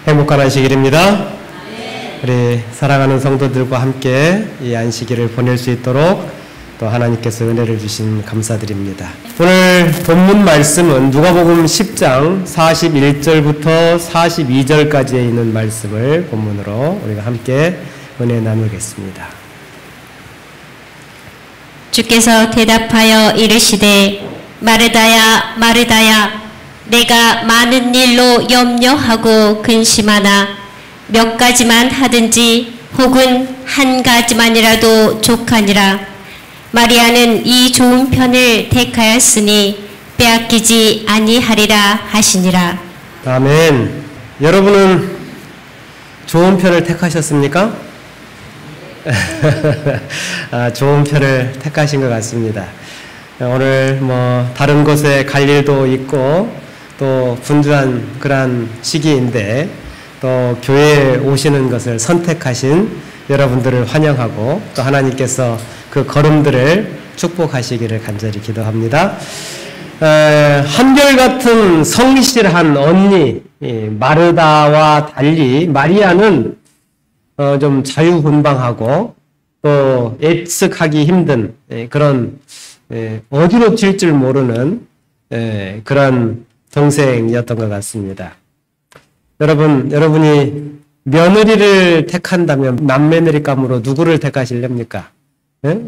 행복한 안식일입니다. 우리 사랑하는 성도들과 함께 이 안식일을 보낼 수 있도록 또 하나님께서 은혜를 주신 감사드립니다. 오늘 본문 말씀은 누가복음 10장 41절부터 42절까지에 있는 말씀을 본문으로 우리가 함께 은혜 나누겠습니다. 주께서 대답하여 이르시되 마르다야 마르다야 내가 많은 일로 염려하고 근심하나 몇 가지만 하든지 혹은 한 가지만이라도 족하니라. 마리아는 이 좋은 편을 택하였으니 빼앗기지 아니하리라 하시니라. 아멘. 여러분은 좋은 편을 택하셨습니까? 좋은 편을 택하신 것 같습니다. 오늘 다른 곳에 갈 일도 있고 또 분주한 그러한 시기인데 또 교회에 오시는 것을 선택하신 여러분들을 환영하고 또 하나님께서 그 걸음들을 축복하시기를 간절히 기도합니다. 한결같은 성실한 언니 마르다와 달리 마리아는 좀 자유분방하고 또 예측하기 힘든 그런 어디로 튈 줄 모르는 그런 동생이었던 것 같습니다. 여러분이 며느리를 택한다면 맏며느리감으로 누구를 택하실렵니까?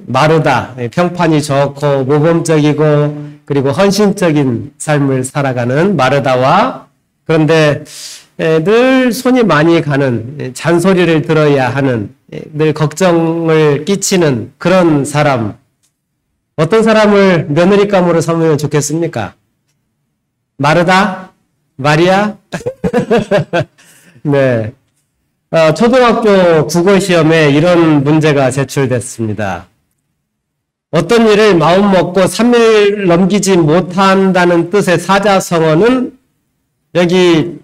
마르다, 평판이 좋고 모범적이고 그리고 헌신적인 삶을 살아가는 마르다와 그런데 늘 손이 많이 가는 잔소리를 들어야 하는 늘 걱정을 끼치는 그런 사람, 어떤 사람을 며느리감으로 삼으면 좋겠습니까? 마르다? 마리아? 네. 초등학교 국어시험에 이런 문제가 제출됐습니다. 어떤 일을 마음먹고 3일 넘기지 못한다는 뜻의 사자성어는 여기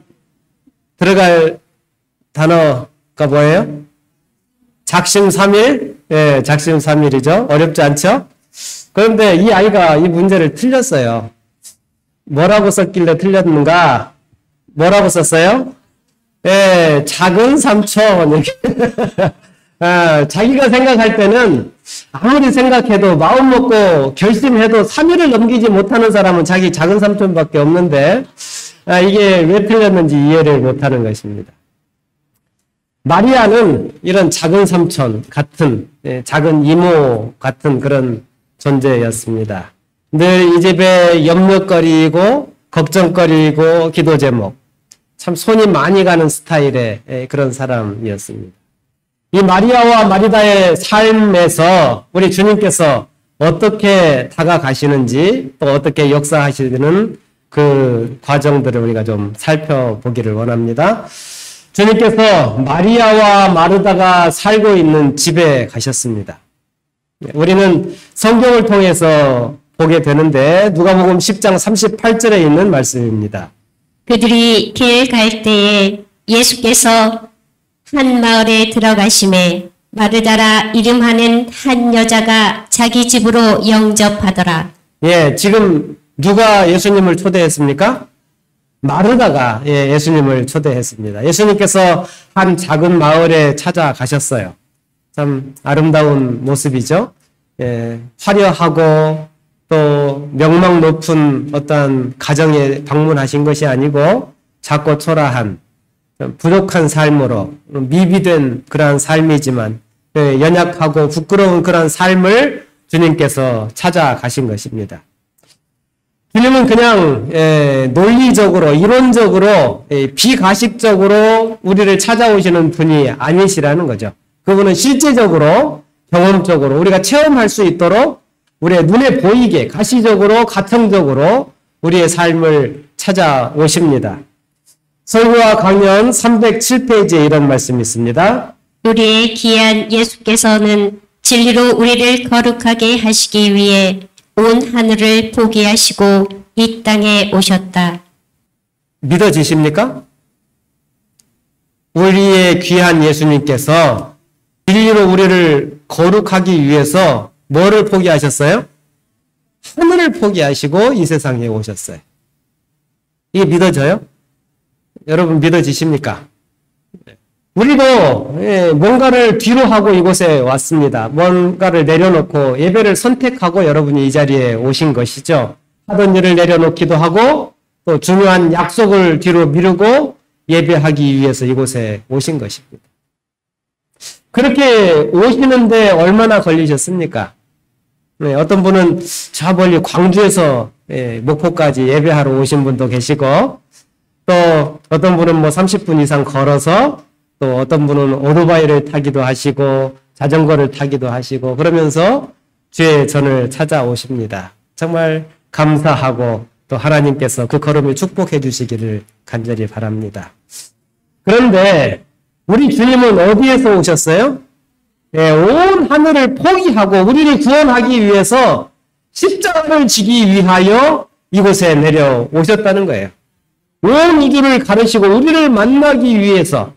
들어갈 단어가 뭐예요? 작심삼일? 예, 작심삼일이죠. 어렵지 않죠? 그런데 이 아이가 이 문제를 틀렸어요. 뭐라고 썼길래 틀렸는가? 뭐라고 썼어요? 예, 작은 삼촌. 자기가 생각할 때는 아무리 생각해도 마음 먹고 결심해도 3일을 넘기지 못하는 사람은 자기 작은 삼촌밖에 없는데 이게 왜 틀렸는지 이해를 못하는 것입니다. 마리아는 이런 작은 삼촌 같은 작은 이모 같은 그런 존재였습니다. 늘 이 집에 염려거리이고 걱정거리이고 기도 제목, 참 손이 많이 가는 스타일의 그런 사람이었습니다. 이 마리아와 마리다의 삶에서 우리 주님께서 어떻게 다가가시는지 또 어떻게 역사하시는 그 과정들을 우리가 좀 살펴보기를 원합니다. 주님께서 마리아와 마르다가 살고 있는 집에 가셨습니다. 우리는 성경을 통해서 보게 되는데 누가복음 10장 38절에 있는 말씀입니다. 그들이 길 갈 때에 예수께서 한 마을에 들어가심에 마르다라 이름하는 한 여자가 자기 집으로 영접하더라. 예, 지금 누가 예수님을 초대했습니까? 마르다가 예수님을 초대했습니다. 예수님께서 한 작은 마을에 찾아가셨어요. 참 아름다운 모습이죠. 예, 화려하고 또 명망 높은 어떤 가정에 방문하신 것이 아니고 작고 초라한 부족한 삶으로 미비된 그러한 삶이지만 연약하고 부끄러운 그러한 삶을 주님께서 찾아가신 것입니다. 주님은 그냥 논리적으로 이론적으로 비가식적으로 우리를 찾아오시는 분이 아니시라는 거죠. 그분은 실제적으로 경험적으로 우리가 체험할 수 있도록 우리의 눈에 보이게 가시적으로 가청적으로 우리의 삶을 찾아오십니다. 설교와 강연 307페이지에 이런 말씀이 있습니다. 우리의 귀한 예수께서는 진리로 우리를 거룩하게 하시기 위해 온 하늘을 포기하시고 이 땅에 오셨다. 믿어지십니까? 우리의 귀한 예수님께서 진리로 우리를 거룩하기 위해서 뭐를 포기하셨어요? 하늘을 포기하시고 이 세상에 오셨어요. 이게 믿어져요? 여러분 믿어지십니까? 우리도 뭔가를 뒤로 하고 이곳에 왔습니다. 뭔가를 내려놓고 예배를 선택하고 여러분이 이 자리에 오신 것이죠. 하던 일을 내려놓기도 하고 또 중요한 약속을 뒤로 미루고 예배하기 위해서 이곳에 오신 것입니다. 그렇게 오시는데 얼마나 걸리셨습니까? 어떤 분은 저 멀리 광주에서 목포까지 예배하러 오신 분도 계시고 또 어떤 분은 뭐 30분 이상 걸어서 또 어떤 분은 오토바이를 타기도 하시고 자전거를 타기도 하시고 그러면서 주의 전을 찾아오십니다. 정말 감사하고 또 하나님께서 그 걸음을 축복해 주시기를 간절히 바랍니다. 그런데 우리 주님은 어디에서 오셨어요? 온 하늘을 포기하고 우리를 구원하기 위해서 십자가를 지기 위하여 이곳에 내려오셨다는 거예요. 온 우주를 가르시고 우리를 만나기 위해서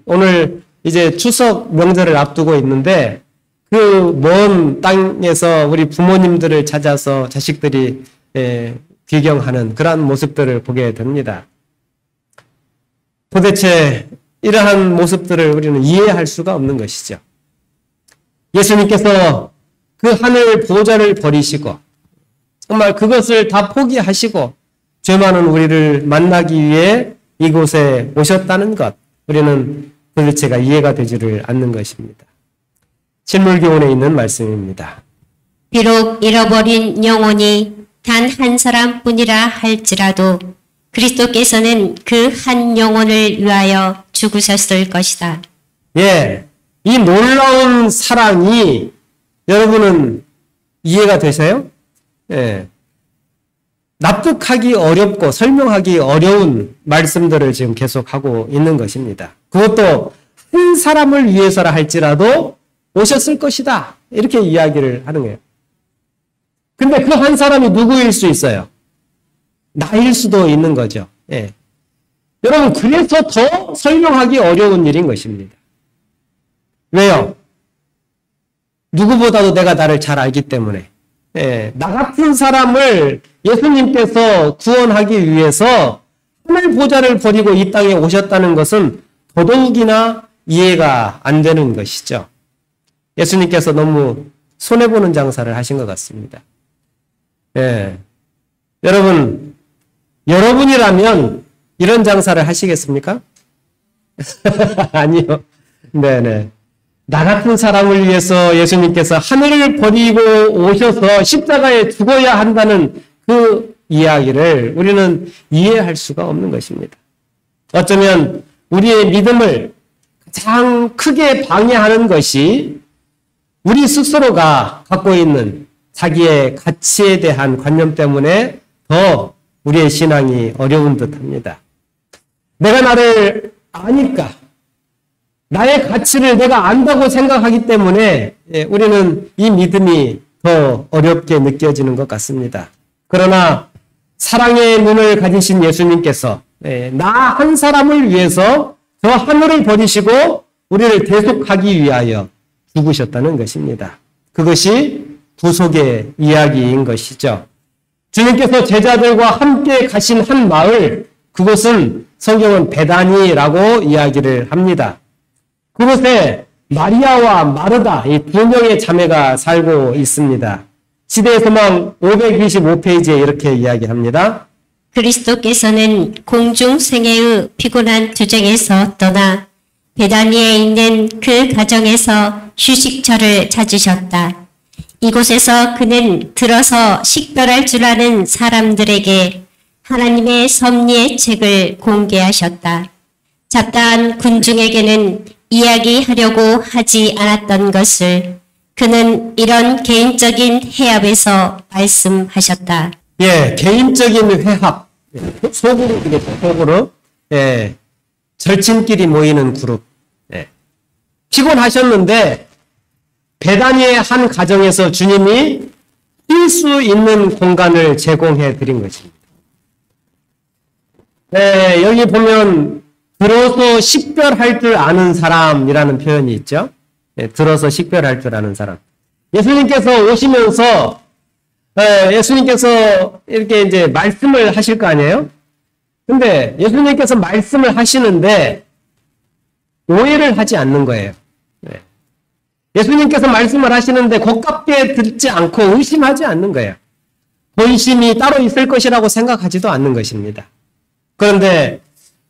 오늘 이제 추석 명절을 앞두고 있는데 그 먼 땅에서 우리 부모님들을 찾아서 자식들이 귀경하는 그러한 모습들을 보게 됩니다. 도대체 이러한 모습들을 우리는 이해할 수가 없는 것이죠. 예수님께서 그 하늘 보좌를 버리시고 정말 그것을 다 포기하시고 죄 많은 우리를 만나기 위해 이곳에 오셨다는 것, 우리는 도대체가 이해가 되지를 않는 것입니다. 신물교훈에 있는 말씀입니다. 비록 잃어버린 영혼이 단 한 사람뿐이라 할지라도 그리스도께서는 그 한 영혼을 위하여 죽으셨을 것이다. 이 놀라운 사랑이 여러분은 이해가 되세요? 납득하기 어렵고 설명하기 어려운 말씀들을 지금 계속하고 있는 것입니다. 그것도 한 사람을 위해서라 할지라도 오셨을 것이다. 이렇게 이야기를 하는 거예요. 근데 그 한 사람이 누구일 수 있어요? 나일 수도 있는 거죠. 여러분, 그래서 더 설명하기 어려운 일인 것입니다. 왜요? 누구보다도 내가 나를 잘 알기 때문에. 나 같은 사람을 예수님께서 구원하기 위해서 하늘 보좌를 버리고 이 땅에 오셨다는 것은 더더욱이나 이해가 안 되는 것이죠. 예수님께서 너무 손해보는 장사를 하신 것 같습니다. 여러분이라면 이런 장사를 하시겠습니까? 아니요. 네네. 나 같은 사람을 위해서 예수님께서 하늘을 버리고 오셔서 십자가에 죽어야 한다는 그 이야기를 우리는 이해할 수가 없는 것입니다. 어쩌면 우리의 믿음을 가장 크게 방해하는 것이 우리 스스로가 갖고 있는 자기의 가치에 대한 관념 때문에 더 우리의 신앙이 어려운 듯합니다. 내가 나를 아니까 나의 가치를 내가 안다고 생각하기 때문에 우리는 이 믿음이 더 어렵게 느껴지는 것 같습니다. 그러나 사랑의 눈을 가지신 예수님께서 나 한 사람을 위해서 저 하늘을 버리시고 우리를 대속하기 위하여 죽으셨다는 것입니다. 그것이 구속의 이야기인 것이죠. 주님께서 제자들과 함께 가신 한 마을, 그곳은 성경은 베다니라고 이야기를 합니다. 그곳에 마리아와 마르다, 이 두 명의 자매가 살고 있습니다. 시대의 소망 525페이지에 이렇게 이야기합니다. 그리스도께서는 공중생애의 피곤한 투쟁에서 떠나 베다니에 있는 그 가정에서 휴식처를 찾으셨다. 이곳에서 그는 들어서 식별할 줄 아는 사람들에게 하나님의 섭리의 책을 공개하셨다. 잡다한 군중에게는 이야기하려고 하지 않았던 것을 그는 이런 개인적인 회합에서 말씀하셨다. 개인적인 회합. 소그룹이겠죠, 소그룹. 절친끼리 모이는 그룹. 피곤하셨는데 베다니의 한 가정에서 주님이 쉴 수 있는 공간을 제공해 드린 것입니다. 여기 보면 들어서 식별할 줄 아는 사람이라는 표현이 있죠. 들어서 식별할 줄 아는 사람. 예수님께서 오시면서 예수님께서 이렇게 이제 말씀을 하실 거 아니에요? 근데 예수님께서 말씀을 하시는데 오해를 하지 않는 거예요. 네. 예수님께서 말씀을 하시는데 고깝게 듣지 않고 의심하지 않는 거예요. 본심이 따로 있을 것이라고 생각하지도 않는 것입니다. 그런데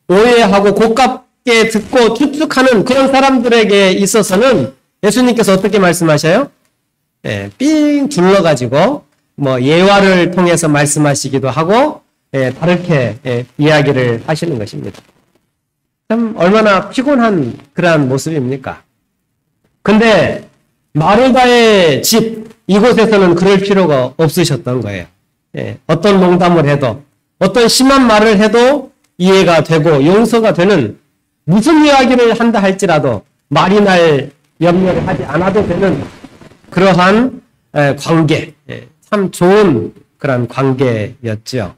오해하고 고깝게 듣고 추측하는 그런 사람들에게 있어서는 예수님께서 어떻게 말씀하셔요? 예, 삥 둘러가지고 뭐 예화를 통해서 말씀하시기도 하고 다르게 이야기를 하시는 것입니다. 참 얼마나 피곤한 그러한 모습입니까? 근데 마르다의 집 이곳에서는 그럴 필요가 없으셨던 거예요. 어떤 농담을 해도 어떤 심한 말을 해도 이해가 되고 용서가 되는 무슨 이야기를 한다 할지라도 말이 날 염려를 하지 않아도 되는 그러한 관계, 참 좋은 그런 관계였죠.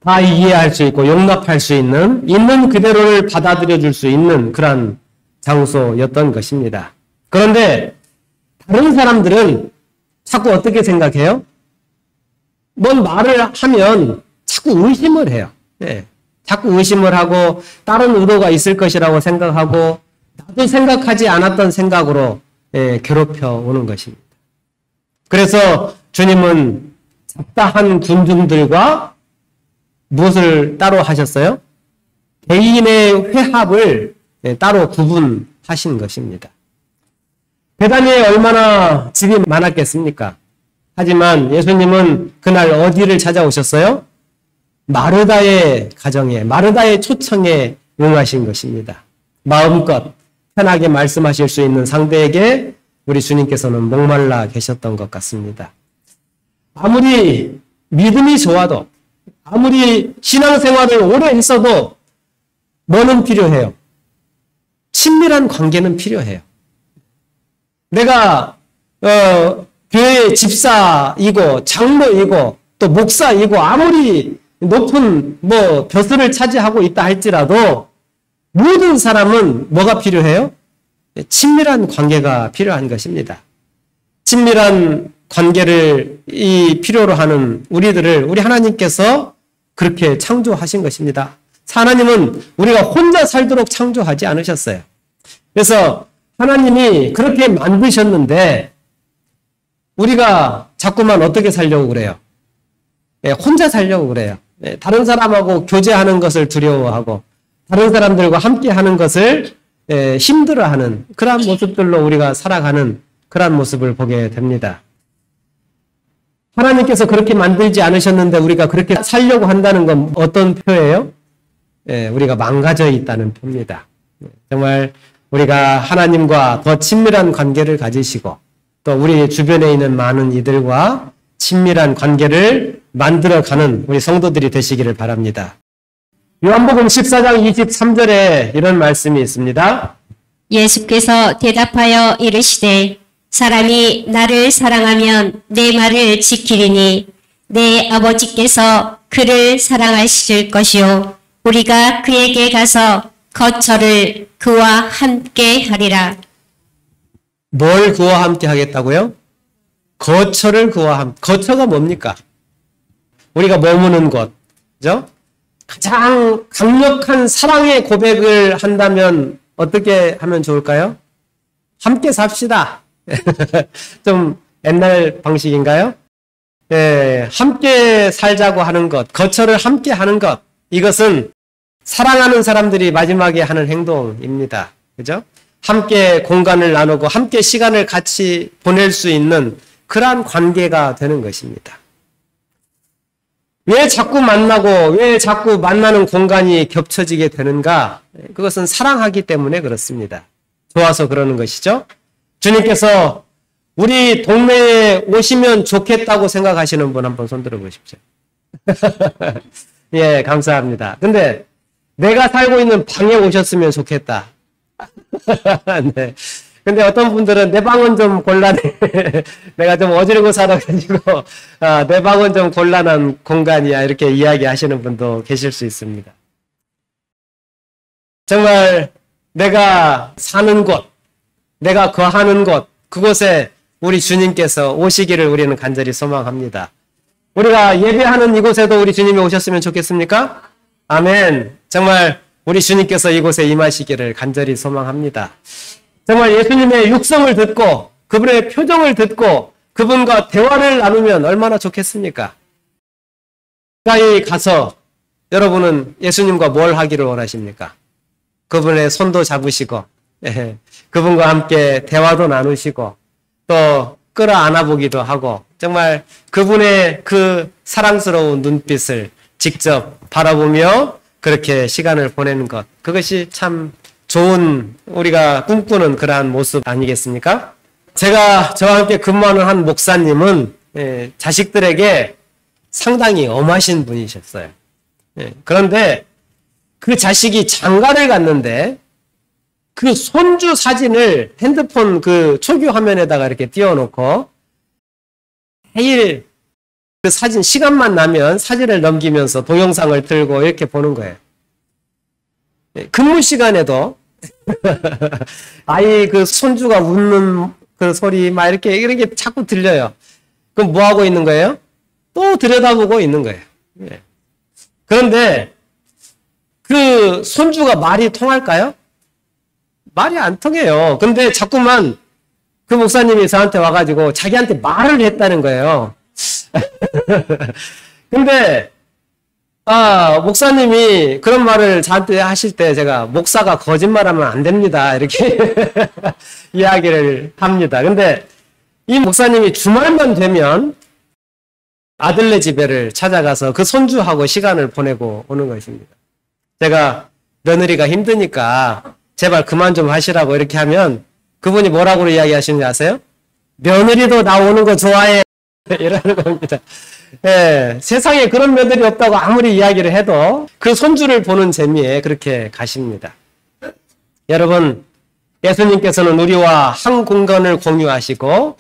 다 이해할 수 있고 용납할 수 있는 그대로를 받아들여 줄 수 있는 그런 장소였던 것입니다. 그런데 다른 사람들은 자꾸 어떻게 생각해요? 뭔 말을 하면 자꾸 의심을 해요. 자꾸 의심을 하고 다른 의도가 있을 것이라고 생각하고 나도 생각하지 않았던 생각으로 괴롭혀 오는 것입니다. 그래서 주님은 잡다한 군중들과 무엇을 따로 하셨어요? 개인의 회합을 따로 구분하신 것입니다. 베다니에 얼마나 집이 많았겠습니까? 하지만 예수님은 그날 어디를 찾아오셨어요? 마르다의 가정에, 마르다의 초청에 응하신 것입니다. 마음껏 편하게 말씀하실 수 있는 상대에게 우리 주님께서는 목말라 계셨던 것 같습니다. 아무리 믿음이 좋아도, 아무리 신앙생활을 오래 했어도 뭐는 필요해요? 친밀한 관계는 필요해요. 내가 교회 집사이고 장로이고 또 목사이고 아무리 높은 벼슬을 차지하고 있다 할지라도 모든 사람은 뭐가 필요해요? 친밀한 관계가 필요한 것입니다. 친밀한 관계를 필요로 하는 우리들을 우리 하나님께서 그렇게 창조하신 것입니다. 하나님은 우리가 혼자 살도록 창조하지 않으셨어요. 그래서 하나님이 그렇게 만드셨는데 우리가 자꾸만 어떻게 살려고 그래요? 혼자 살려고 그래요. 다른 사람하고 교제하는 것을 두려워하고 다른 사람들과 함께 하는 것을 힘들어하는 그러한 모습들로 우리가 살아가는 그러한 모습을 보게 됩니다. 하나님께서 그렇게 만들지 않으셨는데 우리가 그렇게 살려고 한다는 건 어떤 표예요? 우리가 망가져 있다는 표입니다. 정말 우리가 하나님과 더 친밀한 관계를 가지시고 또 우리 주변에 있는 많은 이들과 친밀한 관계를 만들어가는 우리 성도들이 되시기를 바랍니다. 요한복음 14장 23절에 이런 말씀이 있습니다. 예수께서 대답하여 이르시되 사람이 나를 사랑하면 내 말을 지키리니 내 아버지께서 그를 사랑하실 것이요 우리가 그에게 가서 거처를 그와 함께 하리라. 뭘 그와 함께 하겠다고요? 거처를 그와 함께. 거처가 뭡니까? 우리가 머무는 곳. 그죠? 가장 강력한 사랑의 고백을 한다면 어떻게 하면 좋을까요? 함께 삽시다. 좀 옛날 방식인가요? 함께 살자고 하는 것, 거처를 함께 하는 것. 이것은 사랑하는 사람들이 마지막에 하는 행동입니다. 그죠? 함께 공간을 나누고 함께 시간을 같이 보낼 수 있는 그러한 관계가 되는 것입니다. 왜 자꾸 만나고 왜 자꾸 만나는 공간이 겹쳐지게 되는가? 그것은 사랑하기 때문에 그렇습니다. 좋아서 그러는 것이죠. 주님께서 우리 동네에 오시면 좋겠다고 생각하시는 분 한번 손들어 보십시오. 예, 감사합니다. 근데 내가 살고 있는 방에 오셨으면 좋겠다. 네. 근데 어떤 분들은 내 방은 좀 곤란해. 내가 좀 어지르고 살아가지고 내 방은 좀 곤란한 공간이야. 이렇게 이야기하시는 분도 계실 수 있습니다. 정말 내가 사는 곳, 내가 거하는 곳, 그곳에 우리 주님께서 오시기를 우리는 간절히 소망합니다. 우리가 예배하는 이곳에도 우리 주님이 오셨으면 좋겠습니까? 아멘. 정말 우리 주님께서 이곳에 임하시기를 간절히 소망합니다. 정말 예수님의 육성을 듣고 그분의 표정을 듣고 그분과 대화를 나누면 얼마나 좋겠습니까? 가까이 가서 여러분은 예수님과 뭘 하기를 원하십니까? 그분의 손도 잡으시고 그분과 함께 대화도 나누시고 또 끌어안아 보기도 하고 정말 그분의 그 사랑스러운 눈빛을 직접 바라보며 그렇게 시간을 보내는 것, 그것이 참 좋은 우리가 꿈꾸는 그러한 모습 아니겠습니까? 제가 저와 함께 근무하는 한 목사님은 자식들에게 상당히 엄하신 분이셨어요. 그런데 그 자식이 장가를 갔는데 그 손주 사진을 핸드폰 그 초기 화면에다가 이렇게 띄워놓고 매일 그 사진 시간만 나면 사진을 넘기면서 동영상을 틀고 이렇게 보는 거예요. 근무 시간에도 아이 그 손주가 웃는 그 소리 막 이렇게 자꾸 들려요. 그럼 뭐 하고 있는 거예요? 또 들여다보고 있는 거예요. 그런데 그 손주가 말이 통할까요? 말이 안 통해요. 근데 자꾸만 그 목사님이 저한테 와가지고 자기한테 말을 했다는 거예요. 근데 목사님이 그런 말을 저한테 하실 때 제가 목사가 거짓말하면 안 됩니다. 이렇게 이야기를 합니다. 근데 이 목사님이 주말만 되면 아들네 집에를 찾아가서 그 손주하고 시간을 보내고 오는 것입니다. 제가 며느리가 힘드니까 제발 그만 좀 하시라고 이렇게 하면 그분이 뭐라고 이야기하시는지 아세요? 며느리도 나 오는 거 좋아해. 이러는 겁니다. 세상에 그런 며느리 없다고 아무리 이야기를 해도 그 손주를 보는 재미에 그렇게 가십니다. 여러분, 예수님께서는 우리와 한 공간을 공유하시고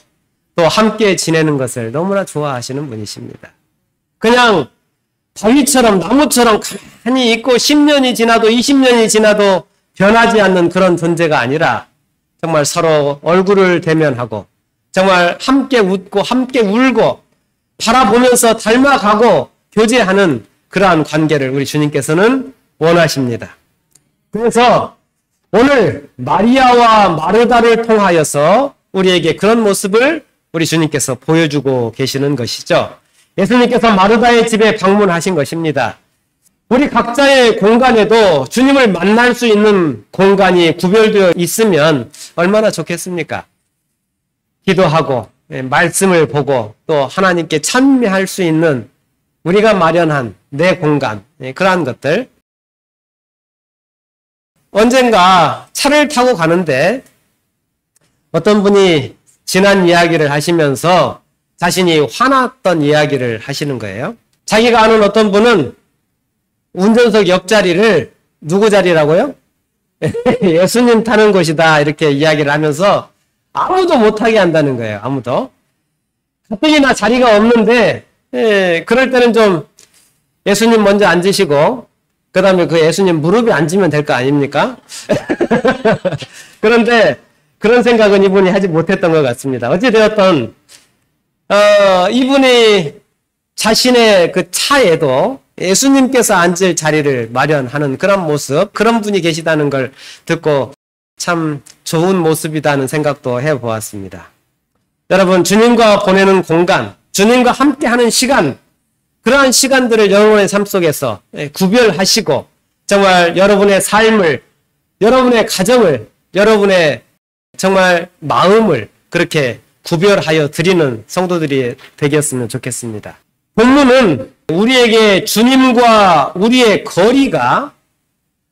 또 함께 지내는 것을 너무나 좋아하시는 분이십니다. 그냥 바위처럼 나무처럼 가만히 있고 10년이 지나도 20년이 지나도 변하지 않는 그런 존재가 아니라 정말 서로 얼굴을 대면하고 정말 함께 웃고 함께 울고 바라보면서 닮아가고 교제하는 그러한 관계를 우리 주님께서는 원하십니다. 그래서 오늘 마리아와 마르다를 통하여서 우리에게 그런 모습을 우리 주님께서 보여주고 계시는 것이죠. 예수님께서 마르다의 집에 방문하신 것입니다. 우리 각자의 공간에도 주님을 만날 수 있는 공간이 구별되어 있으면 얼마나 좋겠습니까? 기도하고 말씀을 보고 또 하나님께 찬미할 수 있는 우리가 마련한 내 공간, 그러한 것들. 언젠가 차를 타고 가는데 어떤 분이 지난 이야기를 하시면서 자신이 화났던 이야기를 하시는 거예요. 자기가 아는 어떤 분은 운전석 옆자리를 누구 자리라고요? 예수님 타는 곳이다 이렇게 이야기를 하면서 아무도 못하게 한다는 거예요. 아무도. 가뜩이나 자리가 없는데 그럴 때는 좀 예수님 먼저 앉으시고 그 다음에 그 예수님 무릎에 앉으면 될 거 아닙니까? 그런데 그런 생각은 이분이 하지 못했던 것 같습니다. 어찌되었든 이분이 자신의 그 차에도 예수님께서 앉을 자리를 마련하는 그런 모습, 그런 분이 계시다는 걸 듣고 참 좋은 모습이라는 생각도 해보았습니다. 여러분, 주님과 보내는 공간, 주님과 함께하는 시간, 그러한 시간들을 여러분의 삶 속에서 구별하시고 정말 여러분의 삶을, 여러분의 가정을, 여러분의 정말 마음을 그렇게 구별하여 드리는 성도들이 되겠으면 좋겠습니다. 본문은 우리에게 주님과 우리의 거리가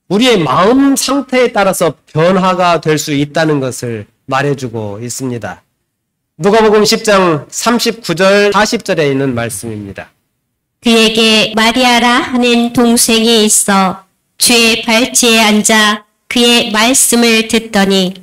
우리의 마음 상태에 따라서 변화가 될 수 있다는 것을 말해주고 있습니다. 누가복음 10장 39절 40절에 있는 말씀입니다. 그에게 마리아라 하는 동생이 있어 주의 발치에 앉아 그의 말씀을 듣더니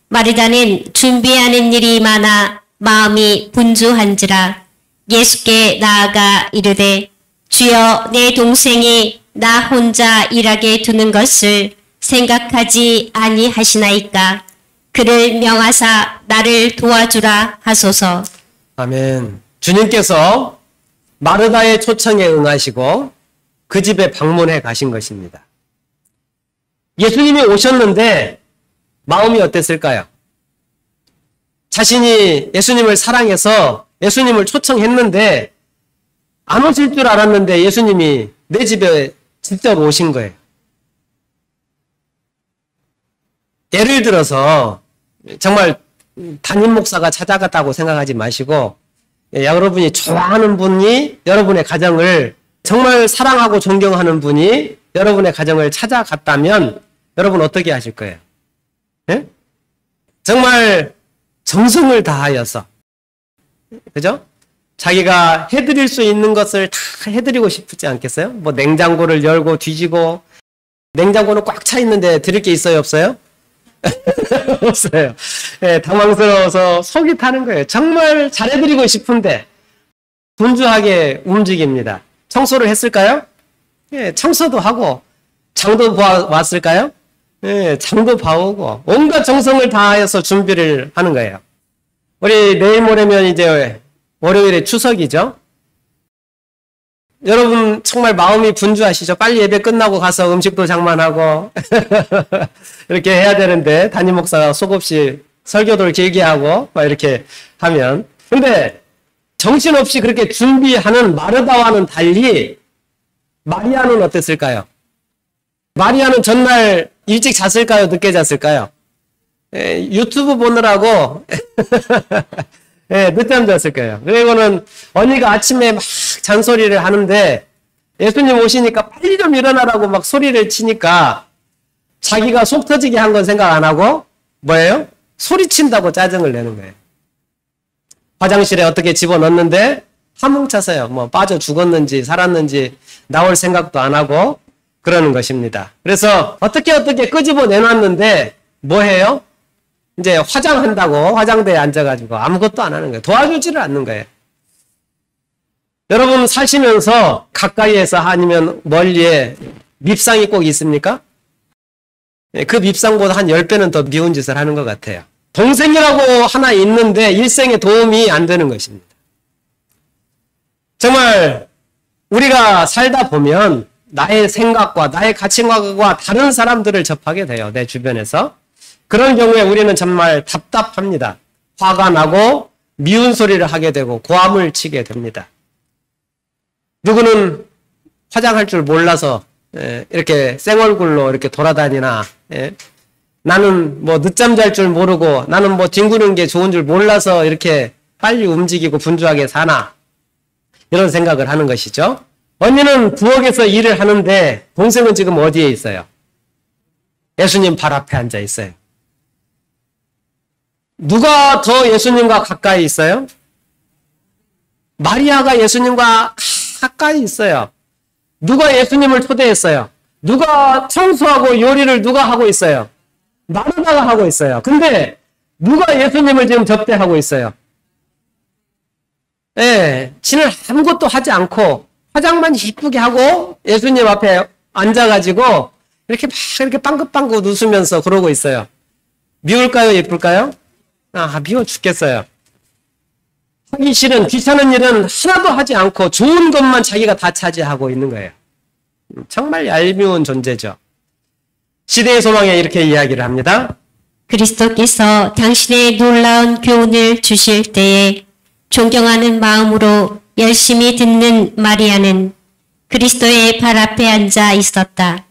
마르다는 준비하는 일이 많아 마음이 분주한지라 예수께 나아가 이르되 주여 내 동생이 나 혼자 일하게 두는 것을 생각하지 아니하시나이까 그를 명하사 나를 도와주라 하소서. 아멘. 주님께서 마르다의 초청에 응하시고 그 집에 방문해 가신 것입니다. 예수님이 오셨는데 마음이 어땠을까요? 자신이 예수님을 사랑해서 예수님을 초청했는데 안 오실 줄 알았는데 예수님이 내 집에 직접 오신 거예요. 예를 들어서 정말 담임 목사가 찾아갔다고 생각하지 마시고 여러분이 좋아하는 분이 여러분의 가정을 정말 사랑하고 존경하는 분이 여러분의 가정을 찾아갔다면 여러분 어떻게 하실 거예요? 예? 정말 정성을 다하여서 그죠? 자기가 해드릴 수 있는 것을 다 해드리고 싶지 않겠어요? 뭐 냉장고를 열고 뒤지고 냉장고는 꽉 차 있는데 드릴 게 있어요? 없어요? 없어요. 예, 당황스러워서 속이 타는 거예요. 정말 잘해드리고 싶은데 분주하게 움직입니다. 청소를 했을까요? 예, 청소도 하고 장도 왔을까요? 예, 장도 봐오고 온갖 정성을 다해서 준비를 하는 거예요. 우리 내일 모레면 이제 월요일에 추석이죠. 여러분 정말 마음이 분주하시죠? 빨리 예배 끝나고 가서 음식도 장만하고 이렇게 해야 되는데 담임 목사가 속없이 설교를 길게 하고 막 이렇게 하면 근데 정신없이 그렇게 준비하는 마르다와는 달리 마리아는 어땠을까요? 마리아는 전날 일찍 잤을까요? 늦게 잤을까요? 유튜브 보느라고 늦잠 잤을 거예요. 그리고는 언니가 아침에 막 잔소리를 하는데 예수님 오시니까 빨리 좀 일어나라고 막 소리를 치니까 자기가 속 터지게 한 건 생각 안 하고 뭐예요? 소리친다고 짜증을 내는 거예요. 화장실에 어떻게 집어넣는데 한뭉차서요. 뭐 빠져 죽었는지 살았는지 나올 생각도 안 하고 그러는 것입니다. 그래서 어떻게 끄집어 내놨는데 뭐 해요? 이제 화장한다고 화장대에 앉아가지고 아무것도 안 하는 거예요. 도와주지를 않는 거예요. 여러분 사시면서 가까이에서 아니면 멀리에 밉상이 꼭 있습니까? 그 밉상보다 한 10배는 더 미운 짓을 하는 것 같아요. 동생이라고 하나 있는데 일생에 도움이 안 되는 것입니다. 정말 우리가 살다 보면 나의 생각과 나의 가치관과 다른 사람들을 접하게 돼요. 내 주변에서. 그런 경우에 우리는 정말 답답합니다. 화가 나고 미운 소리를 하게 되고 고함을 치게 됩니다. 누구는 화장할 줄 몰라서 이렇게 생얼굴로 이렇게 돌아다니나 나는 뭐 늦잠 잘 줄 모르고 나는 뭐 뒹구는 게 좋은 줄 몰라서 이렇게 빨리 움직이고 분주하게 사나 이런 생각을 하는 것이죠. 언니는 부엌에서 일을 하는데 동생은 지금 어디에 있어요? 예수님 발 앞에 앉아 있어요. 누가 더 예수님과 가까이 있어요? 마리아가 예수님과 가까이 있어요. 누가 예수님을 초대했어요? 누가 청소하고 요리를 누가 하고 있어요? 마르다가 하고 있어요. 근데 누가 예수님을 지금 접대하고 있어요? 지는 아무것도 하지 않고 화장만 이쁘게 하고 예수님 앞에 앉아가지고 이렇게 막 이렇게 빵긋빵긋 웃으면서 그러고 있어요. 미울까요? 예쁠까요? 미워 죽겠어요. 하기 싫은 귀찮은 일은 하나도 하지 않고 좋은 것만 자기가 다 차지하고 있는 거예요. 정말 얄미운 존재죠. 시대의 소망에 이렇게 이야기를 합니다. 그리스도께서 당신의 놀라운 교훈을 주실 때에 존경하는 마음으로 열심히 듣는 마리아는 그리스도의 발 앞에 앉아 있었다.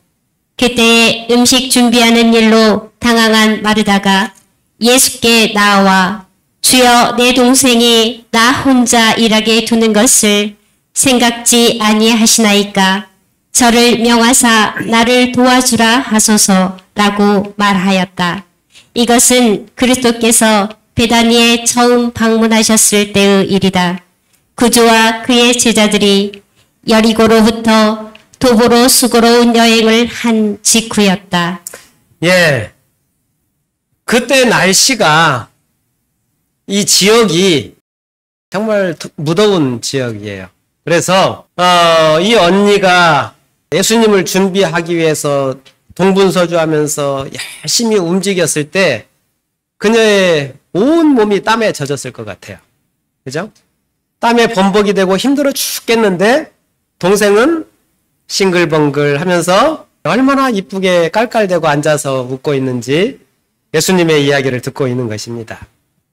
그때에 음식 준비하는 일로 당황한 마르다가 예수께 나와 주여 내 동생이 나 혼자 일하게 두는 것을 생각지 아니하시나이까 저를 명하사 나를 도와주라 하소서라고 말하였다. 이것은 그리스도께서 베다니에 처음 방문하셨을 때의 일이다. 구주와 그의 제자들이 여리고로부터 도보로 수고로운 여행을 한 직후였다. 그때 날씨가 이 지역이 정말 무더운 지역이에요. 그래서 이 언니가 예수님을 준비하기 위해서 동분서주하면서 열심히 움직였을 때 그녀의 온 몸이 땀에 젖었을 것 같아요. 그죠? 땀에 범벅이 되고 힘들어 죽겠는데 동생은 싱글벙글 하면서 얼마나 이쁘게 깔깔대고 앉아서 웃고 있는지 예수님의 이야기를 듣고 있는 것입니다.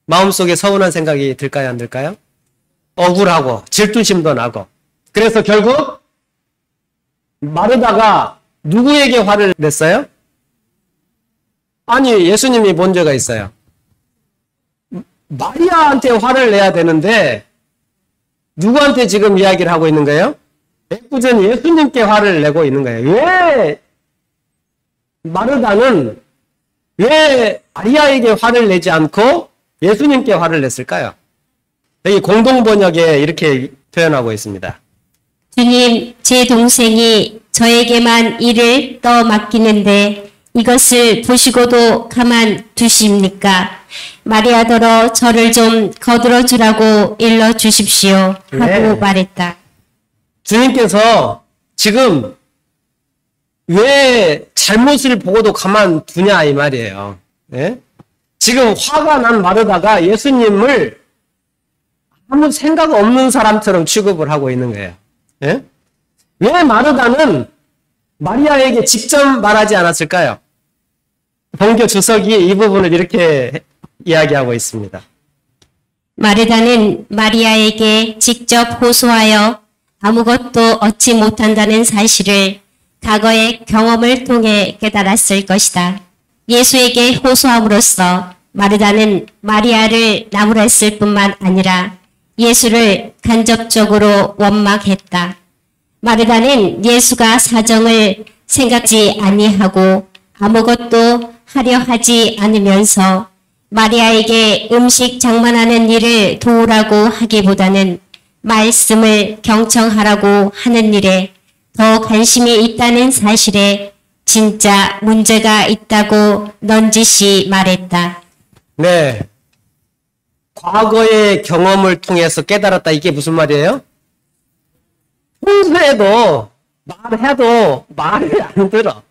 마음속에 서운한 생각이 들까요, 안 들까요? 억울하고 질투심도 나고. 그래서 결국 마르다가 누구에게 화를 냈어요? 아니, 예수님이 뭔 죄가 있어요? 마리아한테 화를 내야 되는데 누구한테 지금 이야기를 하고 있는 거예요? 애꿎은 예수님께 화를 내고 있는 거예요. 왜 마르다는 왜 마리아에게 화를 내지 않고 예수님께 화를 냈을까요? 여기 공동번역에 이렇게 표현하고 있습니다. 주님, 제 동생이 저에게만 일을 떠맡기는데 이것을 보시고도 가만 두십니까? 마리아더러 저를 좀 거들어 주라고 일러 주십시오. 하고 네. 말했다. 주님께서 지금 왜 잘못을 보고도 가만 두냐 이 말이에요. 예? 지금 화가 난 마르다가 예수님을 아무 생각 없는 사람처럼 취급을 하고 있는 거예요. 예? 왜 마르다는 마리아에게 직접 말하지 않았을까요? 본교 주석이 이 부분을 이렇게 이야기하고 있습니다. 마르다는 마리아에게 직접 호소하여 아무것도 얻지 못한다는 사실을 과거의 경험을 통해 깨달았을 것이다. 예수에게 호소함으로써 마르다는 마리아를 나무랐을 뿐만 아니라 예수를 간접적으로 원망했다. 마르다는 예수가 사정을 생각지 아니하고 아무것도 하려 하지 않으면서 마리아에게 음식 장만하는 일을 도우라고 하기보다는 말씀을 경청하라고 하는 일에 더 관심이 있다는 사실에 진짜 문제가 있다고 넌지시 말했다. 네. 과거의 경험을 통해서 깨달았다. 이게 무슨 말이에요? 평소에도 말해도 말을 안 들어.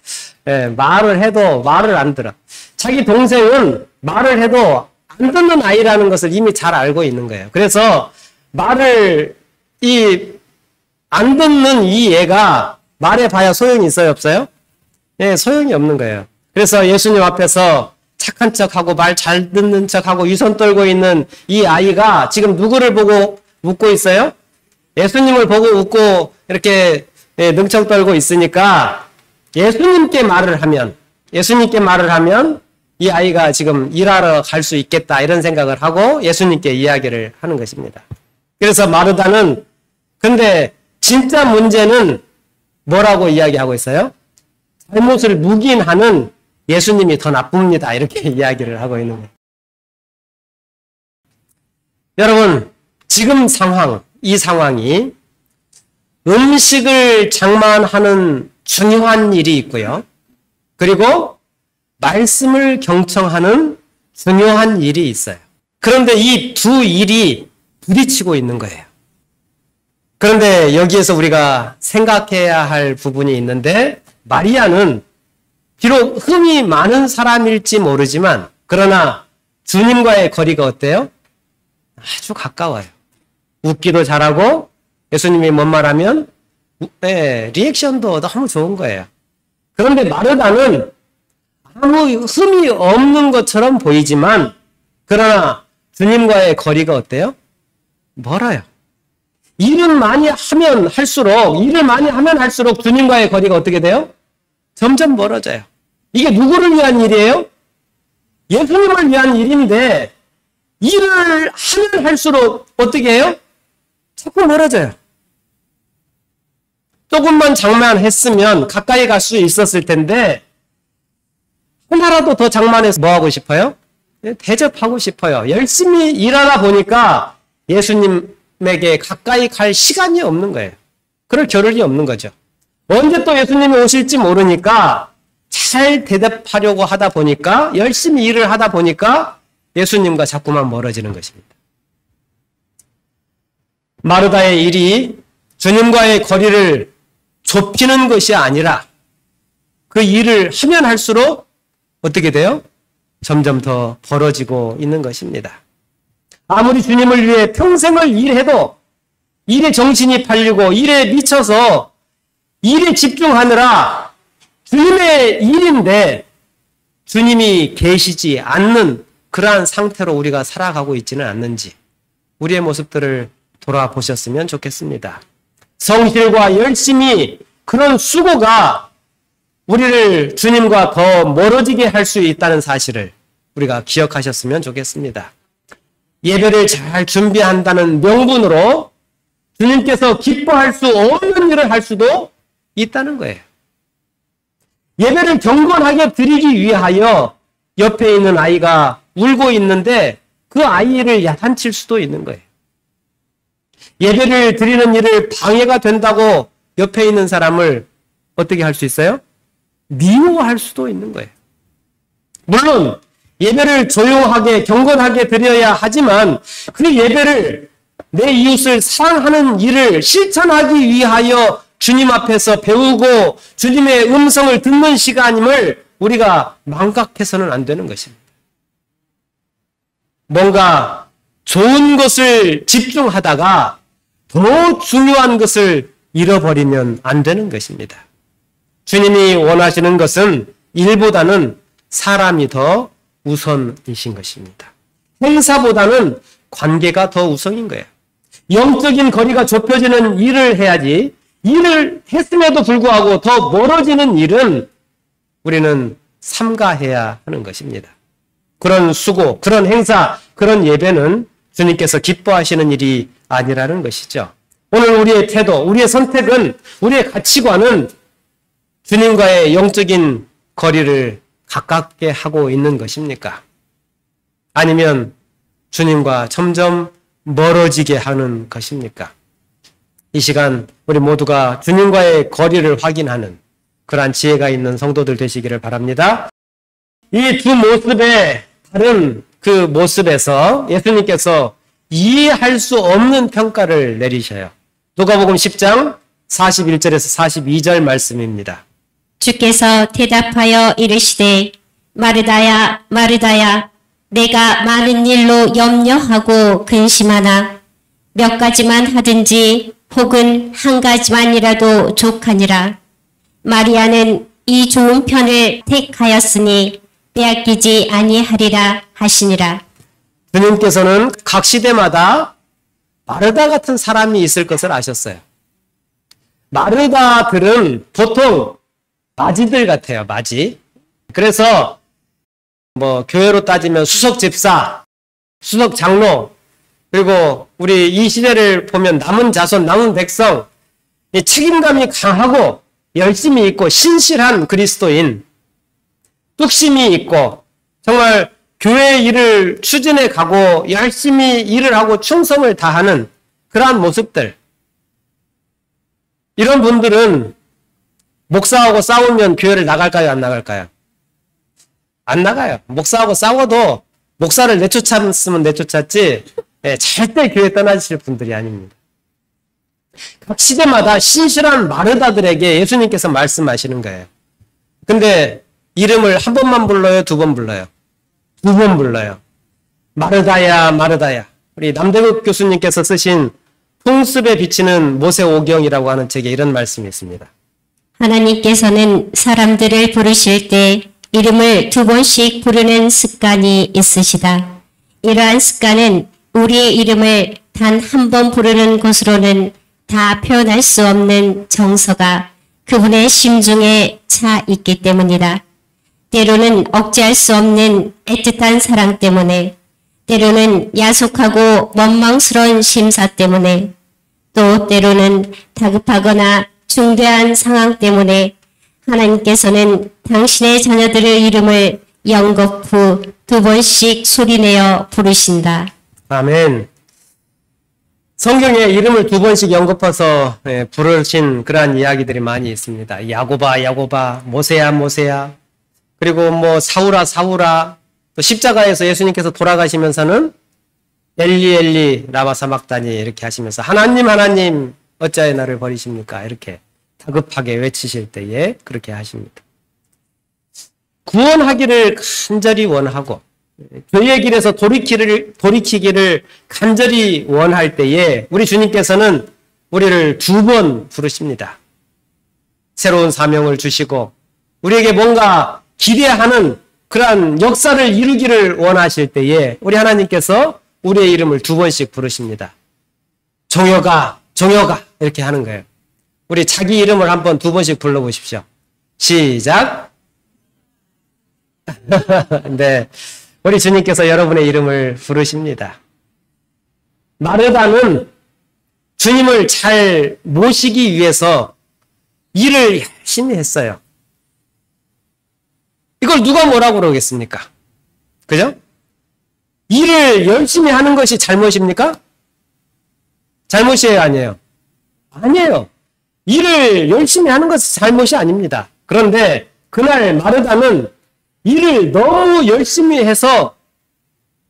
예, 말을 해도 말을 안 들어. 자기 동생은 말을 해도 안 듣는 아이라는 것을 이미 잘 알고 있는 거예요. 그래서 말을 안 듣는 이 애가 말해봐야 소용이 있어요, 없어요? 예, 소용이 없는 거예요. 그래서 예수님 앞에서 착한 척하고 말 잘 듣는 척하고 위선 떨고 있는 이 아이가 지금 누구를 보고 웃고 있어요? 예수님을 보고 웃고 이렇게 능청 떨고 있으니까 예수님께 말을 하면 이 아이가 지금 일하러 갈 수 있겠다 이런 생각을 하고 예수님께 이야기를 하는 것입니다. 그래서 마르다는 근데 진짜 문제는 뭐라고 이야기하고 있어요? 잘못을 묵인하는 예수님이 더 나쁩니다. 이렇게 이야기를 하고 있는 거예요. 여러분, 지금 이 상황이 음식을 장만하는 중요한 일이 있고요. 그리고 말씀을 경청하는 중요한 일이 있어요. 그런데 이 두 일이 부딪히고 있는 거예요. 그런데 여기에서 우리가 생각해야 할 부분이 있는데 마리아는 비록 흠이 많은 사람일지 모르지만 그러나 주님과의 거리가 어때요? 아주 가까워요. 웃기도 잘하고 예수님이 뭔 말하면 리액션도 너무 좋은 거예요. 그런데 마르다는 아무 흠이 없는 것처럼 보이지만 그러나 주님과의 거리가 어때요? 멀어요. 일을 많이 하면 할수록 주님과의 거리가 어떻게 돼요? 점점 멀어져요. 이게 누구를 위한 일이에요? 예수님을 위한 일인데 일을 하면 할수록 어떻게 해요? 자꾸 멀어져요. 조금만 장만했으면 가까이 갈 수 있었을 텐데 하나라도 더 장만해서 뭐 하고 싶어요? 대접하고 싶어요. 열심히 일하다 보니까 예수님에게 가까이 갈 시간이 없는 거예요. 그럴 겨를이 없는 거죠. 언제 또 예수님이 오실지 모르니까 잘 대답하려고 하다 보니까 열심히 일을 하다 보니까 예수님과 자꾸만 멀어지는 것입니다. 마르다의 일이 주님과의 거리를 좁히는 것이 아니라 그 일을 하면 할수록 어떻게 돼요? 점점 더 벌어지고 있는 것입니다. 아무리 주님을 위해 평생을 일해도 일에 정신이 팔리고 일에 미쳐서 일에 집중하느라 주님의 일인데 주님이 계시지 않는 그러한 상태로 우리가 살아가고 있지는 않는지 우리의 모습들을 돌아보셨으면 좋겠습니다. 성실과 열심히 그런 수고가 우리를 주님과 더 멀어지게 할 수 있다는 사실을 우리가 기억하셨으면 좋겠습니다. 예배를 잘 준비한다는 명분으로 주님께서 기뻐할 수 없는 일을 할 수도 있다는 거예요. 예배를 경건하게 드리기 위하여 옆에 있는 아이가 울고 있는데 그 아이를 야단칠 수도 있는 거예요. 예배를 드리는 일을 방해가 된다고 옆에 있는 사람을 어떻게 할 수 있어요? 미워할 수도 있는 거예요. 물론 예배를 조용하게 경건하게 드려야 하지만 그 예배를 내 이웃을 사랑하는 일을 실천하기 위하여 주님 앞에서 배우고 주님의 음성을 듣는 시간임을 우리가 망각해서는 안 되는 것입니다. 뭔가 좋은 것을 집중하다가 더 중요한 것을 잃어버리면 안 되는 것입니다. 주님이 원하시는 것은 일보다는 사람이 더 우선이신 것입니다. 행사보다는 관계가 더 우선인 거예요. 영적인 거리가 좁혀지는 일을 해야지 일을 했음에도 불구하고 더 멀어지는 일은 우리는 삼가해야 하는 것입니다. 그런 수고, 그런 행사, 그런 예배는 주님께서 기뻐하시는 일이 아니라는 것이죠. 오늘 우리의 태도, 우리의 선택은, 우리의 가치관은 주님과의 영적인 거리를 가깝게 하고 있는 것입니까? 아니면 주님과 점점 멀어지게 하는 것입니까? 이 시간 우리 모두가 주님과의 거리를 확인하는 그러한 지혜가 있는 성도들 되시기를 바랍니다. 이 두 모습의 다른 그 모습에서 예수님께서 이해할 수 없는 평가를 내리셔요. 누가복음 10장 41절에서 42절 말씀입니다. 주께서 대답하여 이르시되 마르다야 마르다야 내가 많은 일로 염려하고 근심하나 몇 가지만 하든지 혹은 한 가지만이라도 족하니라. 마리아는 이 좋은 편을 택하였으니 빼앗기지 아니하리라 하시니라. 주님께서는 각 시대마다 마르다 같은 사람이 있을 것을 아셨어요. 마르다들은 보통 마지들 같아요. 마지. 그래서 교회로 따지면 수석 집사, 수석 장로, 그리고 우리 이 시대를 보면 남은 자손, 남은 백성, 이 책임감이 강하고 열심히 있고 신실한 그리스도인, 뚝심이 있고 정말 교회 일을 추진해 가고 열심히 일을 하고 충성을 다하는 그러한 모습들. 이런 분들은 목사하고 싸우면 교회를 나갈까요? 안 나갈까요? 안 나가요. 목사하고 싸워도 목사를 내쫓았으면 내쫓았지 절대 교회 떠나실 분들이 아닙니다. 각 시대마다 신실한 마르다들에게 예수님께서 말씀하시는 거예요. 근데 이름을 한 번만 불러요? 두 번 불러요? 두 번 불러요. 마르다야 마르다야. 우리 남대국 교수님께서 쓰신 풍습에 비치는 모세오경이라고 하는 책에 이런 말씀이 있습니다. 하나님께서는 사람들을 부르실 때 이름을 두 번씩 부르는 습관이 있으시다. 이러한 습관은 우리의 이름을 단 한 번 부르는 것으로는 다 표현할 수 없는 정서가 그분의 심중에 차 있기 때문이다. 때로는 억제할 수 없는 애틋한 사랑 때문에, 때로는 야속하고 원망스러운 심사 때문에, 또 때로는 다급하거나 중대한 상황 때문에 하나님께서는 당신의 자녀들의 이름을 영겁후 두 번씩 소리내어 부르신다. 아멘. 성경에 이름을 두 번씩 영겁해서 부르신 그러한 이야기들이 많이 있습니다. 야고바 야고바, 모세야 모세야, 그리고 사울아 사울아, 또 십자가에서 예수님께서 돌아가시면서는 엘리 엘리 라마 사막다니 이렇게 하시면서 하나님 하나님 어찌하여 나를 버리십니까? 이렇게 다급하게 외치실 때에 그렇게 하십니다. 구원하기를 간절히 원하고 죄의 길에서 돌이키기를 간절히 원할 때에 우리 주님께서는 우리를 두 번 부르십니다. 새로운 사명을 주시고 우리에게 뭔가 기대하는 그러한 역사를 이루기를 원하실 때에 우리 하나님께서 우리의 이름을 2번씩 부르십니다. 종혁아, 종혁아 이렇게 하는 거예요. 우리 자기 이름을 한번 2번씩 불러보십시오. 시작. 네, 우리 주님께서 여러분의 이름을 부르십니다. 마르다는 주님을 잘 모시기 위해서 일을 열심히 했어요. 이걸 누가 뭐라고 그러겠습니까? 그죠? 일을 열심히 하는 것이 잘못입니까? 잘못이에요, 아니에요? 아니에요. 일을 열심히 하는 것은 잘못이 아닙니다. 그런데 그날 마르다는 일을 너무 열심히 해서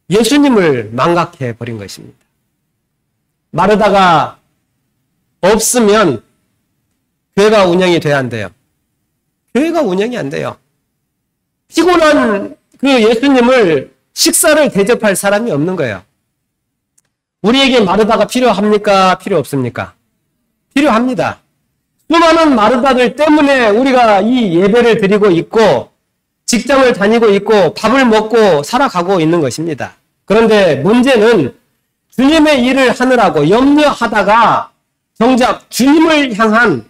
예수님을 망각해 버린 것입니다. 마르다가 없으면 교회가 운영이 돼야 안 돼요. 교회가 운영이 안 돼요. 피곤한 그 예수님을 식사를 대접할 사람이 없는 거예요. 우리에게 마르다가 필요합니까? 필요 없습니까? 필요합니다. 수많은 마르다들 때문에 우리가 이 예배를 드리고 있고 직장을 다니고 있고 밥을 먹고 살아가고 있는 것입니다. 그런데 문제는 주님의 일을 하느라고 염려하다가 정작 주님을 향한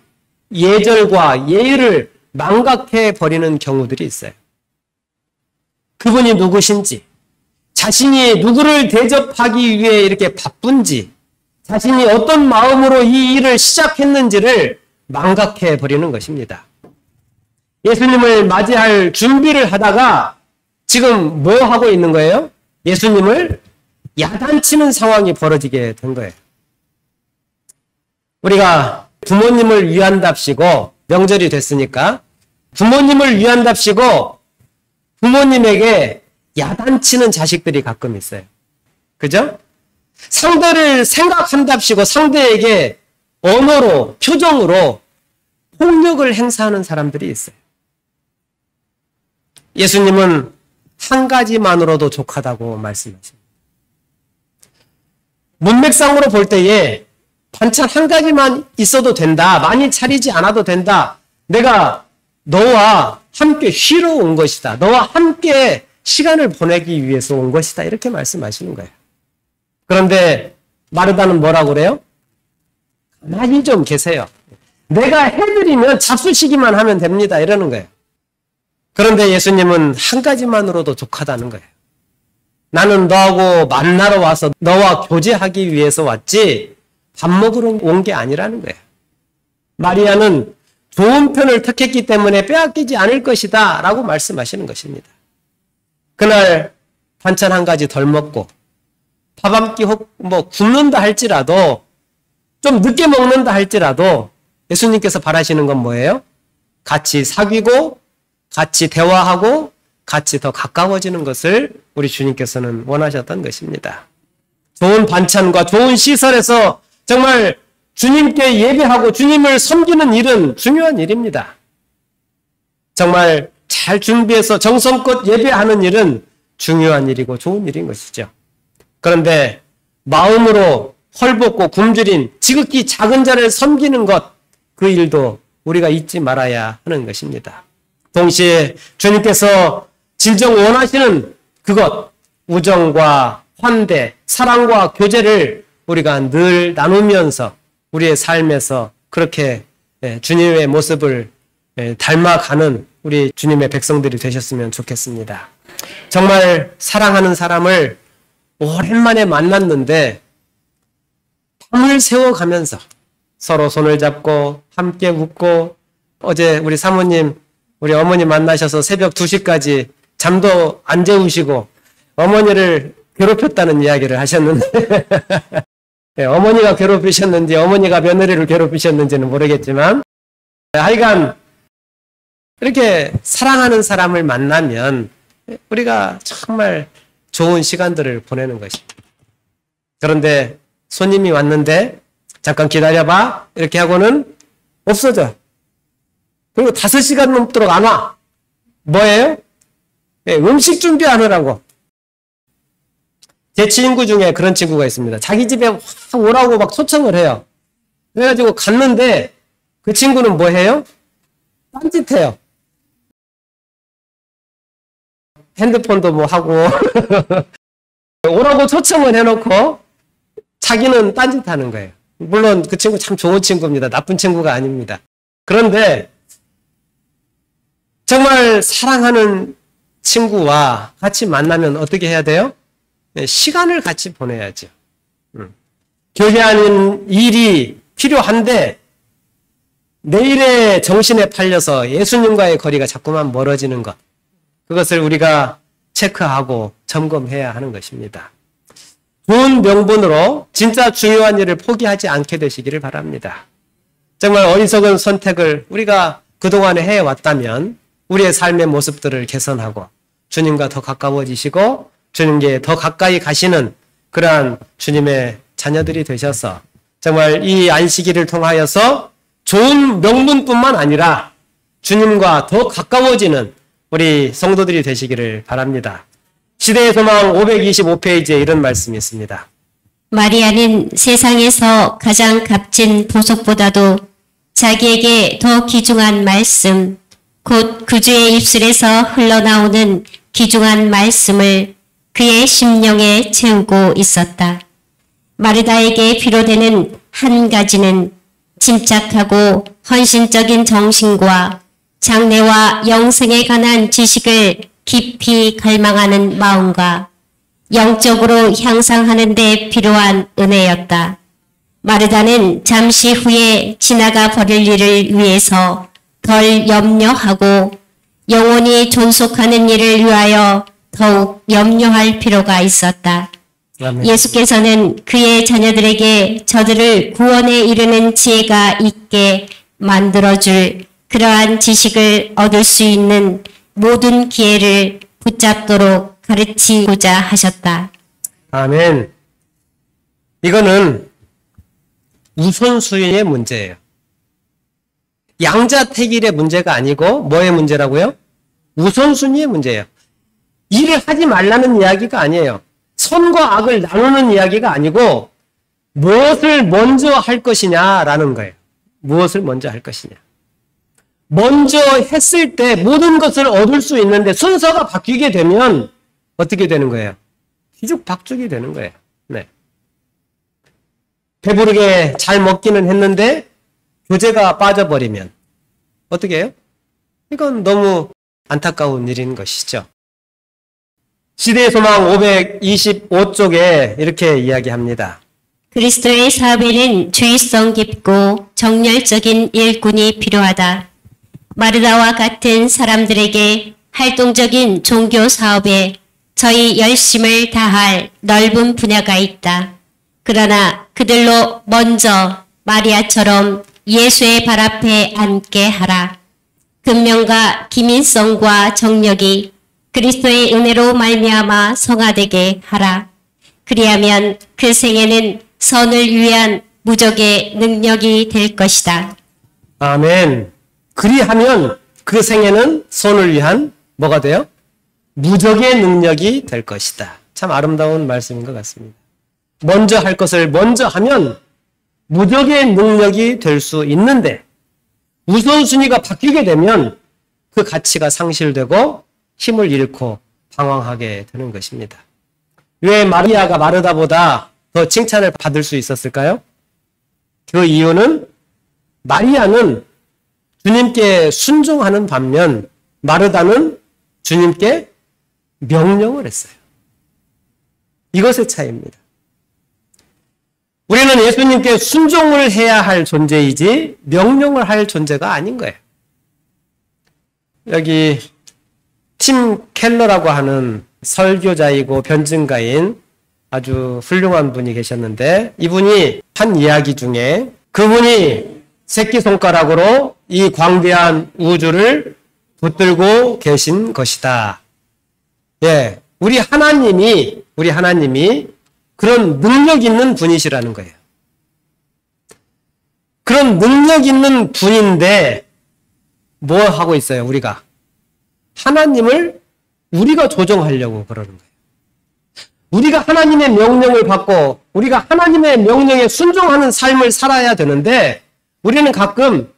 예절과 예의를 망각해 버리는 경우들이 있어요. 그분이 누구신지, 자신이 누구를 대접하기 위해 이렇게 바쁜지, 자신이 어떤 마음으로 이 일을 시작했는지를 망각해 버리는 것입니다. 예수님을 맞이할 준비를 하다가 지금 뭐 하고 있는 거예요? 예수님을 야단치는 상황이 벌어지게 된 거예요. 우리가 부모님을 위한답시고 명절이 됐으니까 부모님을 위한답시고 부모님에게 야단치는 자식들이 가끔 있어요. 그죠? 상대를 생각한답시고 상대에게 언어로, 표정으로 폭력을 행사하는 사람들이 있어요. 예수님은 한 가지만으로도 족하다고 말씀하십니다. 문맥상으로 볼 때에 반찬 한 가지만 있어도 된다. 많이 차리지 않아도 된다. 내가 너와 함께 쉬러 온 것이다. 너와 함께 시간을 보내기 위해서 온 것이다. 이렇게 말씀하시는 거예요. 그런데 마르다는 뭐라고 그래요? 가만히 좀 계세요. 내가 해드리면 잡수시기만 하면 됩니다. 이러는 거예요. 그런데 예수님은 한 가지만으로도 족하다는 거예요. 나는 너하고 만나러 와서 너와 교제하기 위해서 왔지 밥 먹으러 온 게 아니라는 거예요. 마리아는 좋은 편을 택했기 때문에 빼앗기지 않을 것이다 라고 말씀하시는 것입니다. 그날 반찬 한 가지 덜 먹고 밥 한 끼 뭐 굶는다 할지라도 좀 늦게 먹는다 할지라도 예수님께서 바라시는 건 뭐예요? 같이 사귀고 같이 대화하고 같이 더 가까워지는 것을 우리 주님께서는 원하셨던 것입니다. 좋은 반찬과 좋은 시설에서 정말 주님께 예배하고 주님을 섬기는 일은 중요한 일입니다. 정말 잘 준비해서 정성껏 예배하는 일은 중요한 일이고 좋은 일인 것이죠. 그런데 마음으로 헐벗고 굶주린 지극히 작은 자를 섬기는 것, 그 일도 우리가 잊지 말아야 하는 것입니다. 동시에 주님께서 진정 원하시는 그것, 우정과 환대, 사랑과 교제를 우리가 늘 나누면서 우리의 삶에서 그렇게 주님의 모습을 닮아가는 우리 주님의 백성들이 되셨으면 좋겠습니다. 정말 사랑하는 사람을 오랜만에 만났는데 밤을 새워가면서 서로 손을 잡고 함께 웃고, 어제 우리 사모님, 우리 어머니 만나셔서 새벽 2시까지 잠도 안 재우시고 어머니를 괴롭혔다는 이야기를 하셨는데 어머니가 괴롭히셨는지 어머니가 며느리를 괴롭히셨는지는 모르겠지만 하여간 이렇게 사랑하는 사람을 만나면 우리가 정말 좋은 시간들을 보내는 것입니다. 그런데 손님이 왔는데 잠깐 기다려봐 이렇게 하고는 없어져. 그리고 5시간 넘도록 안 와. 뭐예요? 음식 준비하느라고. 제 친구 중에 그런 친구가 있습니다. 자기 집에 확 오라고 막 초청을 해요. 그래가지고 갔는데 그 친구는 뭐 해요? 딴짓해요. 핸드폰도 뭐 하고 오라고 초청을 해놓고 자기는 딴짓하는 거예요. 물론 그 친구 참 좋은 친구입니다. 나쁜 친구가 아닙니다. 그런데 정말 사랑하는 친구와 같이 만나면 어떻게 해야 돼요? 시간을 같이 보내야죠. 교제하는 일이 필요한데 내일의 정신에 팔려서 예수님과의 거리가 자꾸만 멀어지는 것, 그것을 우리가 체크하고 점검해야 하는 것입니다. 좋은 명분으로 진짜 중요한 일을 포기하지 않게 되시기를 바랍니다. 정말 어리석은 선택을 우리가 그동안에 해왔다면 우리의 삶의 모습들을 개선하고 주님과 더 가까워지시고 주님께 더 가까이 가시는 그러한 주님의 자녀들이 되셔서 정말 이 안식일을 통하여서 좋은 명분뿐만 아니라 주님과 더 가까워지는 우리 성도들이 되시기를 바랍니다. 시대의 소망 525페이지에 이런 말씀이 있습니다. 마리아는 세상에서 가장 값진 보석보다도 자기에게 더 귀중한 말씀, 곧 그주의 입술에서 흘러나오는 귀중한 말씀을 그의 심령에 채우고 있었다. 마르다에게 필요되는 한 가지는 침착하고 헌신적인 정신과 장래와 영생에 관한 지식을 깊이 갈망하는 마음과 영적으로 향상하는 데 필요한 은혜였다. 마르다는 잠시 후에 지나가 버릴 일을 위해서 덜 염려하고 영원히 존속하는 일을 위하여 더욱 염려할 필요가 있었다. 아멘. 예수께서는 그의 자녀들에게 저들을 구원에 이르는 지혜가 있게 만들어줄 그러한 지식을 얻을 수 있는 모든 기회를 붙잡도록 가르치고자 하셨다. 아멘. 이거는 우선순위의 문제예요. 양자택일의 문제가 아니고 뭐의 문제라고요? 우선순위의 문제예요. 일을 하지 말라는 이야기가 아니에요. 선과 악을 나누는 이야기가 아니고 무엇을 먼저 할 것이냐라는 거예요. 무엇을 먼저 할 것이냐. 먼저 했을 때 모든 것을 얻을 수 있는데 순서가 바뀌게 되면 어떻게 되는 거예요? 뒤죽박죽이 되는 거예요. 네. 배부르게 잘 먹기는 했는데 교제가 빠져버리면 어떻게 해요? 이건 너무 안타까운 일인 것이죠. 시대의 소망 525쪽에 이렇게 이야기합니다. 그리스도의 사업에는 주의성 깊고 정열적인 일꾼이 필요하다. 마르다와 같은 사람들에게 활동적인 종교 사업에 저희 열심을 다할 넓은 분야가 있다. 그러나 그들로 먼저 마리아처럼 예수의 발 앞에 앉게 하라. 근면과 기민성과 정력이 그리스도의 은혜로 말미암아 성화되게 하라. 그리하면 그 생애는 선을 위한 무적의 능력이 될 것이다. 아멘. 그리하면 그 생애는 선을 위한 뭐가 돼요? 무적의 능력이 될 것이다. 참 아름다운 말씀인 것 같습니다. 먼저 할 것을 먼저 하면 무적의 능력이 될 수 있는데 우선순위가 바뀌게 되면 그 가치가 상실되고 힘을 잃고 방황하게 되는 것입니다. 왜 마리아가 마르다보다 더 칭찬을 받을 수 있었을까요? 그 이유는 마리아는 주님께 순종하는 반면 마르다는 주님께 명령을 했어요. 이것의 차이입니다. 우리는 예수님께 순종을 해야 할 존재이지 명령을 할 존재가 아닌 거예요. 여기 팀 켈러라고 하는 설교자이고 변증가인 아주 훌륭한 분이 계셨는데 이분이 한 이야기 중에 그분이 새끼손가락으로 이 광대한 우주를 붙들고 계신 것이다. 예, 우리 하나님이 그런 능력 있는 분이시라는 거예요. 그런 능력 있는 분인데 뭐 하고 있어요, 우리가? 하나님을 우리가 조정하려고 그러는 거예요. 우리가 하나님의 명령을 받고 우리가 하나님의 명령에 순종하는 삶을 살아야 되는데 우리는 가끔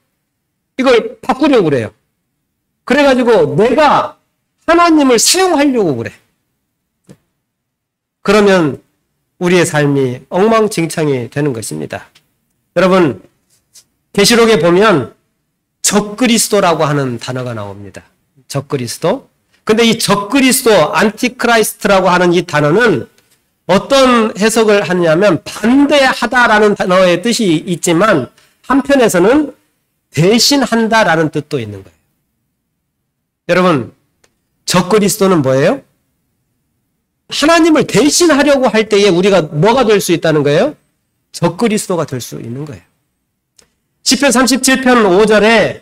이걸 바꾸려고 그래요. 그래가지고 내가 하나님을 사용하려고 그래. 그러면 우리의 삶이 엉망진창이 되는 것입니다. 여러분, 계시록에 보면 적그리스도라고 하는 단어가 나옵니다. 적그리스도. 근데 이 적그리스도, 안티크라이스트라고 하는 이 단어는 어떤 해석을 하냐면 반대하다라는 단어의 뜻이 있지만 한편에서는 대신한다라는 뜻도 있는 거예요. 여러분, 적그리스도는 뭐예요? 하나님을 대신하려고 할 때에 우리가 뭐가 될 수 있다는 거예요? 적그리스도가 될 수 있는 거예요. 시편 37편 5절에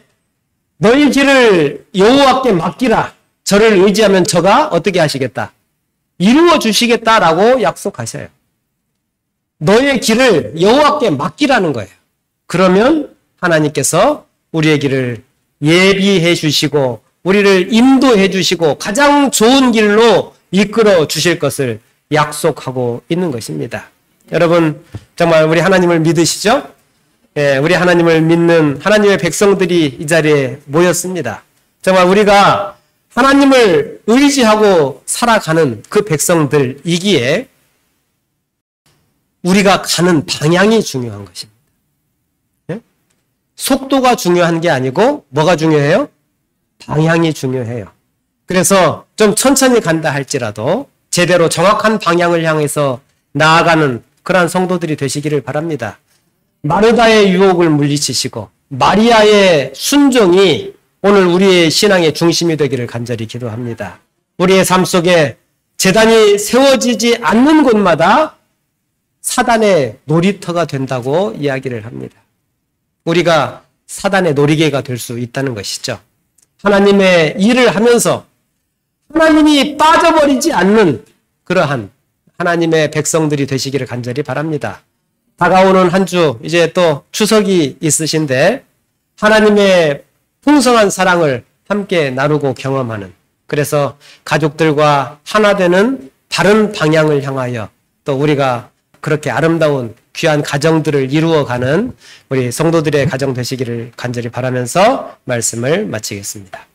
너희 길을 여호와께 맡기라. 저를 의지하면 저가 어떻게 하시겠다? 이루어 주시겠다라고 약속하셔요. 너의 길을 여호와께 맡기라는 거예요. 그러면 하나님께서 우리의 길을 예비해 주시고 우리를 인도해 주시고 가장 좋은 길로 이끌어 주실 것을 약속하고 있는 것입니다. 여러분, 정말 우리 하나님을 믿으시죠? 예, 우리 하나님을 믿는 하나님의 백성들이 이 자리에 모였습니다. 정말 우리가 하나님을 의지하고 살아가는 그 백성들이기에 우리가 가는 방향이 중요한 것입니다. 예? 속도가 중요한 게 아니고 뭐가 중요해요? 방향이 중요해요. 그래서 좀 천천히 간다 할지라도 제대로 정확한 방향을 향해서 나아가는 그러한 성도들이 되시기를 바랍니다. 마르다의 유혹을 물리치시고 마리아의 순종이 오늘 우리의 신앙의 중심이 되기를 간절히 기도합니다. 우리의 삶 속에 제단이 세워지지 않는 곳마다 사단의 놀이터가 된다고 이야기를 합니다. 우리가 사단의 놀이개가 될 수 있다는 것이죠. 하나님의 일을 하면서 하나님이 빠져버리지 않는 그러한 하나님의 백성들이 되시기를 간절히 바랍니다. 다가오는 한 주, 이제 또 추석이 있으신데 하나님의 풍성한 사랑을 함께 나누고 경험하는, 그래서 가족들과 하나 되는 바른 방향을 향하여 또 우리가 그렇게 아름다운 귀한 가정들을 이루어가는 우리 성도들의 가정 되시기를 간절히 바라면서 말씀을 마치겠습니다.